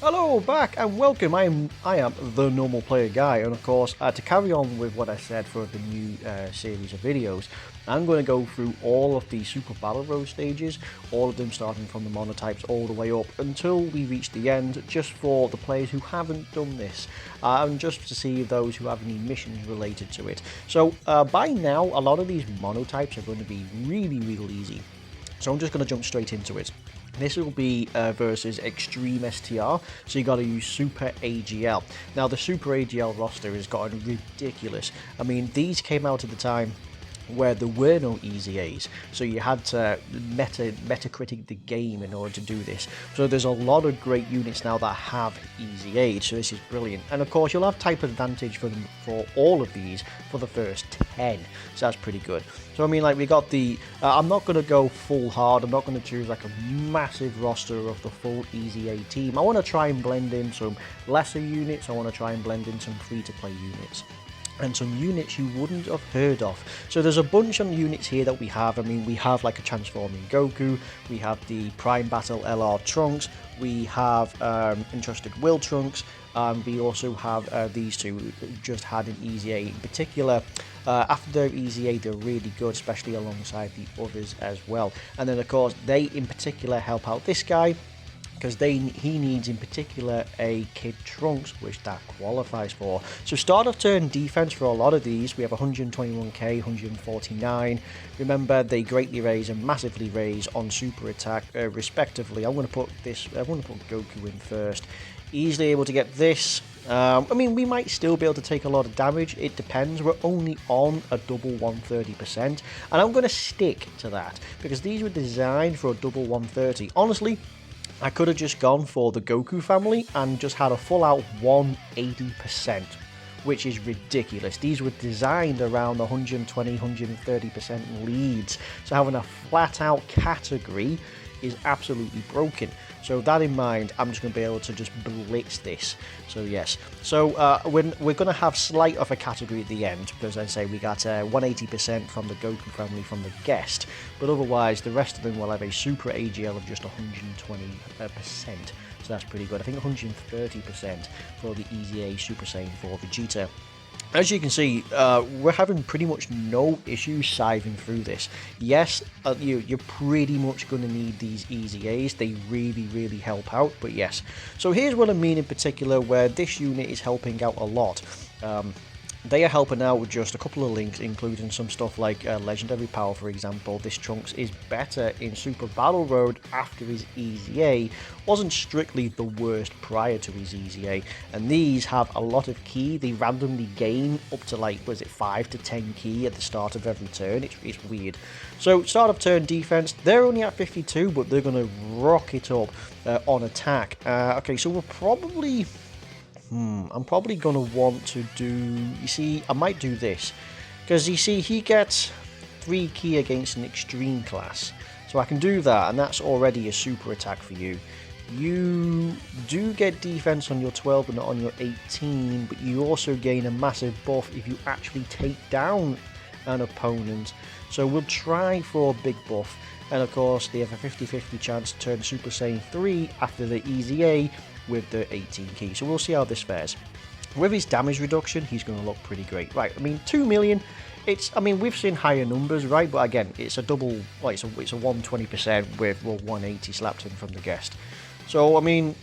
Hello, back and welcome. I am the normal player guy, and of course, to carry on with what I said for the new series of videos, I'm going to go through all of the Super Battle Road stages, all of them starting from the monotypes all the way up until we reach the end, just for the players who haven't done this, and just to see those who have any missions related to it. So by now, a lot of these monotypes are going to be really easy. So I'm just going to jump straight into it. This will be versus Xtreme STR, so you got to use Super AGL. Now the Super AGL roster has gotten ridiculous. I mean, these came out at the time where there were no easy A's, so you had to metacritic the game in order to do this. So there's a lot of great units now that have easy A's, so this is brilliant. And of course you'll have type advantage for all of these for the first 10, so that's pretty good. So I mean, like, we got the I'm not going to go full hard. I'm not going to choose like a massive roster of the full easy A team. I want to try and blend in some lesser units. I want to try and blend in some free-to-play units and some units you wouldn't have heard of. So there's a bunch of units here that we have. I mean, we have like a transforming Goku, we have the Prime Battle LR Trunks, we have Entrusted Will Trunks, we also have these two who just had an easy A. In particular, after their easy A, they're really good, especially alongside the others as well. And then of course they in particular help out this guy, because he needs in particular a Kid Trunks, which that qualifies for. So start of turn defense for a lot of these, we have 121k, 149. Remember, they greatly raise and massively raise on super attack respectively. I'm going to put Goku in first. Easily able to get this. I mean, we might still be able to take a lot of damage, it depends. We're only on a double 130%, and I'm going to stick to that because these were designed for a double 130. Honestly, I could have just gone for the Goku family and just had a full out 180%, which is ridiculous. These were designed around 120, 130% leads, so having a flat out category is absolutely broken. So that in mind, I'm just going to be able to just blitz this. So yes, so we're going to have slight of a category at the end, because as I say, we got 180% from the Goku family from the guest, but otherwise the rest of them will have a Super AGL of just 120%. So that's pretty good. I think 130% for the Easy A Super Saiyan 4 Vegeta. As you can see, we're having pretty much no issues scything through this. Yes, you're pretty much going to need these easy A's. They really help out, but yes. So here's what I mean in particular where this unit is helping out a lot. They are helping out with just a couple of links, including some stuff like Legendary Power, for example. This Trunks is better in Super Battle Road after his Easy A. Wasn't strictly the worst prior to his Easy A. And these have a lot of ki. They randomly gain up to, like, was it 5 to 10 ki at the start of every turn. It's weird. So start of turn defense, they're only at 52, but they're going to rock it up on attack. Okay, so we're probably... I'm probably going to want to do... You see, I might do this. Because, you see, he gets 3 ki against an extreme class. So I can do that, and that's already a super attack for you. You do get defense on your 12 but not on your 18, but you also gain a massive buff if you actually take down an opponent. So we'll try for a big buff. And, of course, they have a 50-50 chance to turn Super Saiyan 3 after the Easy A with the 18 ki. So we'll see how this fares. With his damage reduction, he's going to look pretty great. Right, I mean, 2 million, I mean, we've seen higher numbers, right? But again, it's a double, well, it's a 120% with, well, 180 slapped in from the guest. So, I mean,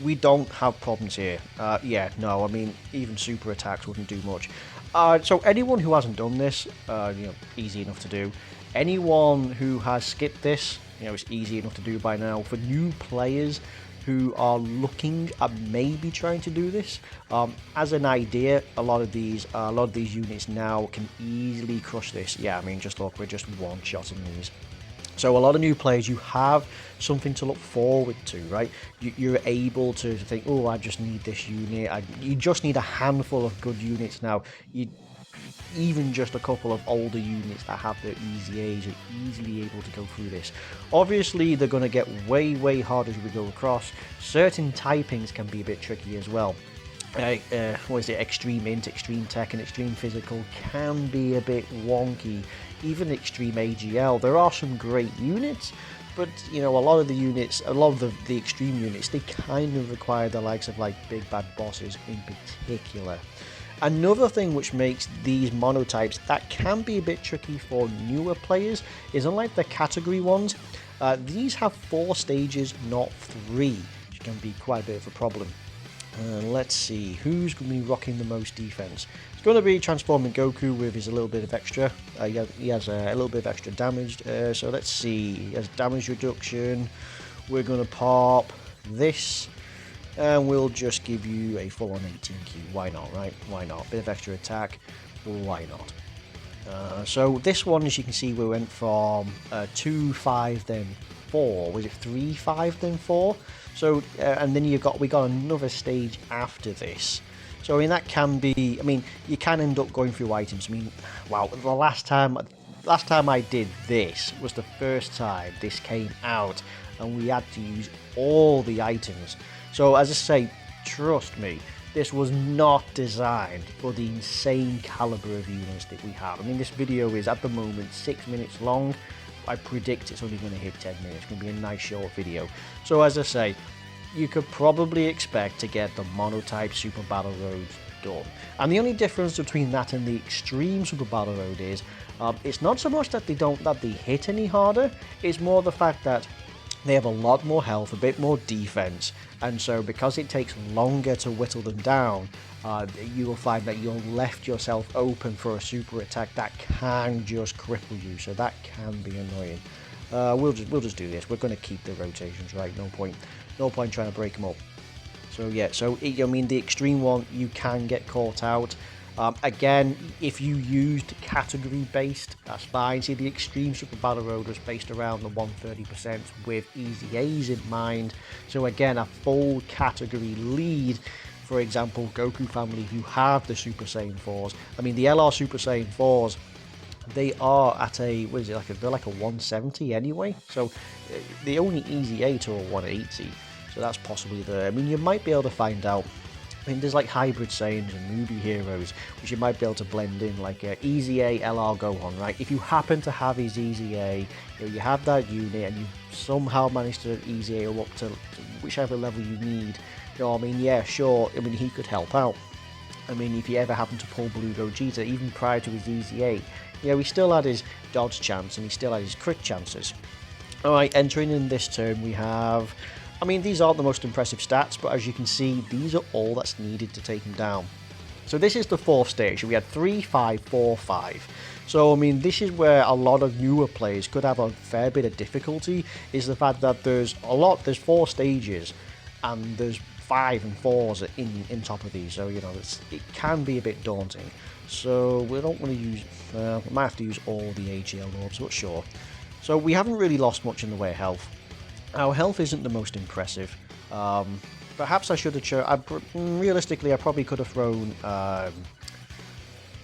we don't have problems here. Yeah, no, I mean, even super attacks wouldn't do much. So anyone who hasn't done this, easy enough to do. Anyone who has skipped this, it's easy enough to do by now. For new players who are looking at maybe trying to do this, as an idea, a lot of these units now can easily crush this. Yeah, I mean, just look, we're just one-shotting these. So a lot of new players, you have something to look forward to, right? You're able to think, oh, I just need this unit. You just need a handful of good units now. Even just a couple of older units that have their easy A's are easily able to go through this. Obviously, they're going to get way harder as we go across. Certain typings can be a bit tricky as well. What is it? Extreme Int, Extreme Tech, and Extreme Physical can be a bit wonky. Even Extreme AGL, there are some great units, But, you know, a lot of the units, a lot of the extreme units, they kind of require the likes of like big bad bosses in particular. Another thing which makes these monotypes that can be a bit tricky for newer players is, unlike the category ones, these have 4 stages, not 3, which can be quite a bit of a problem. Let's see, who's going to be rocking the most defense? It's going to be Transforming Goku with his a little bit of extra. He has a little bit of extra damage. So let's see, he has damage reduction. We're going to pop this. And we'll just give you a full-on 18Q. Why not, right? Why not? Bit of extra attack. Why not? So this one, as you can see, we went from 2, 5, then 4. Was it 3, 5, then 4? So and then we got another stage after this. So I mean that can be. I mean you can end up going through items. I mean, wow. The last time I did this was the first time this came out, and we had to use all the items. So as I say, trust me, this was not designed for the insane caliber of units that we have. I mean, this video is at the moment 6 minutes long. I predict it's only going to hit 10 minutes. It's going to be a nice short video. So as I say, you could probably expect to get the monotype Super Battle Roads done. And the only difference between that and the Extreme Super Battle Road is, it's not so much that they hit any harder. It's more the fact that they have a lot more health, a bit more defense, and so because it takes longer to whittle them down, you will find that you'll left yourself open for a super attack that can just cripple you. So that can be annoying. We'll just do this. We're going to keep the rotations, right? No point trying to break them up. So yeah, I mean the extreme one, you can get caught out. Again, if you used category based, that's fine. See, the Extreme Super Battle Road was based around the 130% with easy A's in mind. So again, a full category lead. For example, Goku family, who have the Super Saiyan 4s. I mean, the LR Super Saiyan 4s, they are at a, what is it, they're like a 170 anyway. So the only easy A to a 180. So that's possibly there. I mean, you might be able to find out. I mean, there's like hybrid Saiyans and movie heroes, which you might be able to blend in, like Easy A, LR Gohan, right? If you happen to have his Easy A, you have that unit, and you somehow manage to Easy A up to whichever level you need, you know what I mean? Yeah, sure, I mean, he could help out. I mean, if you ever happen to pull Blue Gogeta, even prior to his Easy A, he still had his dodge chance, and he still had his crit chances. Alright, entering in this turn, we have... I mean, these aren't the most impressive stats, but as you can see, these are all that's needed to take him down. So this is the 4th stage. We had 3, 5, 4, 5. So, I mean, this is where a lot of newer players could have a fair bit of difficulty, is the fact that there's 4 stages, and there's 5 and 4s in top of these. So, you know, it can be a bit daunting. So, we don't want to use, we might have to use all the AGL orbs, but sure. So, we haven't really lost much in the way of health. Our health isn't the most impressive. Perhaps I should have realistically, I probably could have thrown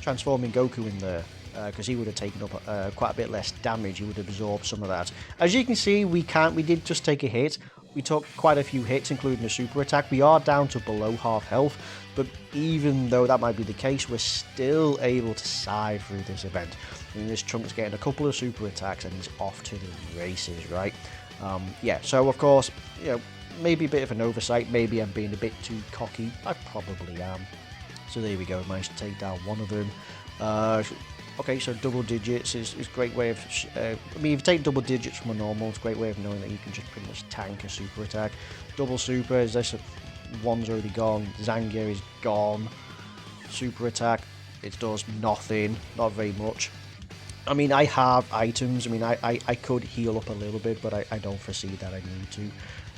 Transforming Goku in there, because he would have taken up quite a bit less damage. He would have absorbed some of that. As you can see, we did just take a hit. We took quite a few hits, including a super attack. We are down to below half health, but even though that might be the case, we're still able to side through this event. I mean, this Trunks getting a couple of super attacks, and he's off to the races, right? Yeah, so of course, you know, maybe a bit of an oversight, maybe I'm being a bit too cocky, I probably am. So there we go, managed to take down one of them. Okay, so double digits is a great way of, I mean, if you take double digits from a normal, it's a great way of knowing that you can just pretty much tank a super attack. Double super, is this, one's already gone, Zangief is gone. Super attack, it does nothing, not very much. I mean, I have items. I mean, I could heal up a little bit, but I don't foresee that I need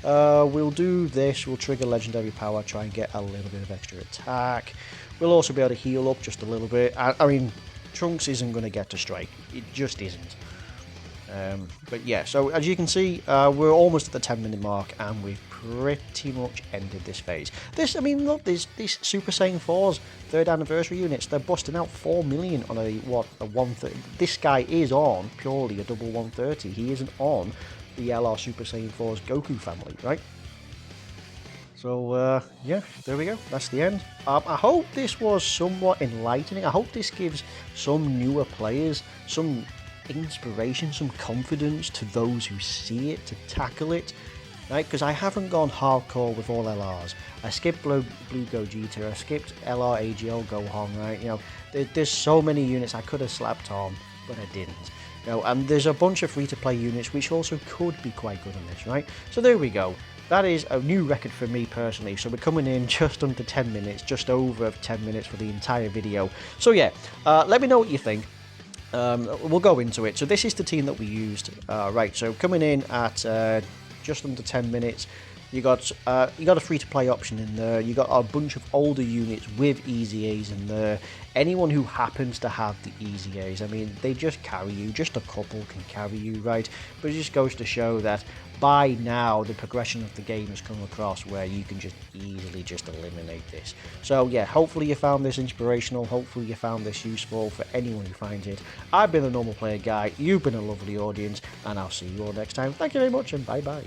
to. We'll do this. We'll trigger Legendary Power, try and get a little bit of extra attack. We'll also be able to heal up just a little bit. I mean, Trunks isn't going to get to strike. It just isn't. But yeah, so as you can see, we're almost at the 10-minute mark, and we've pretty much ended this phase. I mean, look, these Super Saiyan 4s, 3rd anniversary units, they're busting out 4 million on a 130. This guy is on purely a double 130. He isn't on the LR Super Saiyan 4's Goku family, right? So, yeah, there we go. That's the end. I hope this was somewhat enlightening. I hope this gives some newer players some inspiration, some confidence to those who see it, to tackle it, right? Because I haven't gone hardcore with all LRs. I skipped Blue Gogeta, I skipped LR AGL Gohan, right? You know, there's so many units I could have slapped on, but I didn't. You know, and there's a bunch of free-to-play units which also could be quite good on this, right? So there we go. That is a new record for me personally. So we're coming in just under 10 minutes, just over 10 minutes for the entire video. So yeah, let me know what you think. We'll go into it. So this is the team that we used. Right, so coming in at just under 10 minutes, you got a free-to-play option in there. You got a bunch of older units with Easy A's in there. Anyone who happens to have the Easy A's, I mean, they just carry you. Just a couple can carry you, right? But it just goes to show that by now the progression of the game has come across where you can just easily just eliminate this. So yeah, hopefully you found this inspirational. Hopefully you found this useful for anyone who finds it. I've been the Normal Player Guy. You've been a lovely audience, and I'll see you all next time. Thank you very much, and bye bye.